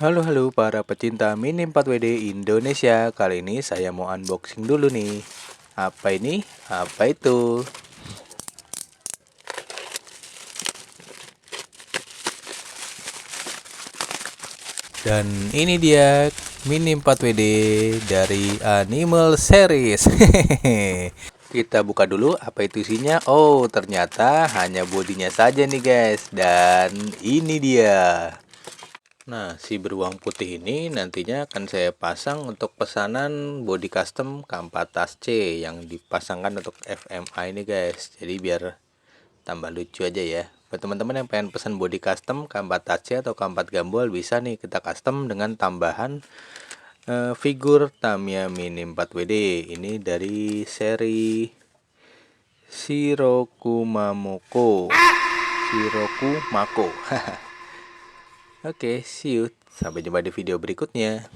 Halo halo para pecinta mini 4WD Indonesia. Kali ini saya mau unboxing dulu nih. Apa ini? Apa itu? Dan ini dia mini 4WD dari Animal Series. Kita buka dulu apa itu isinya. Oh, ternyata hanya bodinya saja nih guys. Dan ini dia. Nah, si beruang putih ini nantinya akan saya pasang untuk pesanan body custom Kampas C yang dipasangkan untuk FMA ini guys. Jadi biar tambah lucu aja ya. Buat teman-teman yang pengen pesan body custom Kampas C atau Kampas Gambol, bisa nih kita custom dengan tambahan figur Tamiya Mini 4WD. Ini dari seri Shiroku Mako. Oke, see you. Sampai jumpa di video berikutnya.